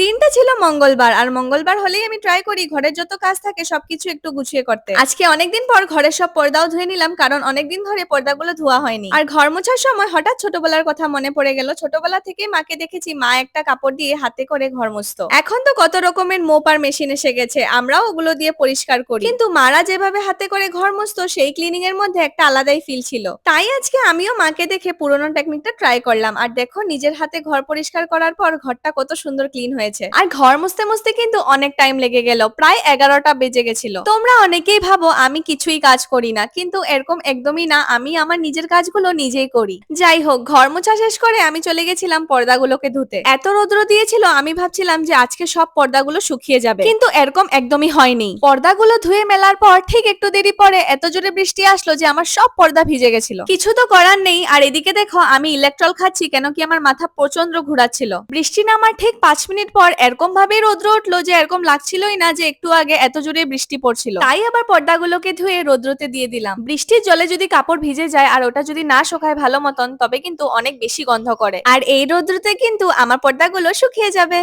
দিনটা ছিল মঙ্গলবার আর মঙ্গলবার হলেই আমি ট্রাই করি ঘরের যত কাজ থাকে সবকিছু একটু গুছিয়ে করতে। আজকে অনেকদিন পর ঘরের সব পর্দাও ধুয়ে নিলাম, কারণ অনেকদিন ধরে পর্দাগুলো ধোয়া হয়নি। আর ঘর মোছার সময় হঠাৎ ছোটবেলার কথা মনে পড়ে গেল। ছোটবেলা থেকে মাকে দেখেছি মা একটা কাপড় দিয়ে হাতে করে ঘর মুছতো। এখন তো কত রকমের মোপ আর মেশিন এসে গেছে, আমরাও ওগুলো দিয়ে পরিষ্কার করি, কিন্তু মারা যেভাবে হাতে করে ঘর মুছতো সেই ক্লিনিং এর মধ্যে একটা আলাদাই ফিল ছিল। তাই আজকে আমিও মাকে দেখে পুরোনো টেকনিকটা ট্রাই করলাম, আর দেখো নিজের হাতে ঘর পরিষ্কার করার পর ঘরটা কত সুন্দর ক্লিন হয়েছে। আর ঘর মুছতে মুছতে কিন্তু অনেক টাইম লেগে গেল, প্রায় 11টা বেজে গেছিল। তোমরা অনেকেই ভাবো আমি কিছুই কাজ করি না, কিন্তু এরকম একদমই না, আমি আমার নিজের কাজগুলো নিজেই করি। যাই হোক, ঘর মোছা শেষ করে আমি চলে গেছিলাম পর্দাগুলোকে ধুতে। এত রোদ্র দিয়েছিল আমি ভাবছিলাম যে আজকে সব পর্দাগুলো শুকিয়ে যাবে, কিন্তু এরকম একদমই হয়নি। পর্দাগুলো ধুয়ে মেলার পর ঠিক একটু দেরি পরে এত জোরে বৃষ্টি আসলো যে আমার সব পর্দা ভিজে গেছিল। কিছু তো করার নেই। আর এদিকে দেখো আমি ইলেকট্রল খাচ্ছি, কেন কি আমার মাথা প্রচন্ড ঘুরাচ্ছিল। বৃষ্টি নামার ঠিক 5 মিনিট পর এরকম ভাবেই রোদ্র উঠলো যে এরকম লাগছিলই না যে একটু আগে এত জোরে বৃষ্টি পড়ছিল। তাই আবার পর্দাগুলোকে ধুয়ে রোদ্রতে দিয়ে দিলাম। বৃষ্টির জলে যদি কাপড় ভিজে যায় আর ওটা যদি না শুকায় ভালো মতন, তবে কিন্তু অনেক বেশি গন্ধ করে। আর এই রোদ্রতে কিন্তু আমার পর্দাগুলো শুকিয়ে যাবে।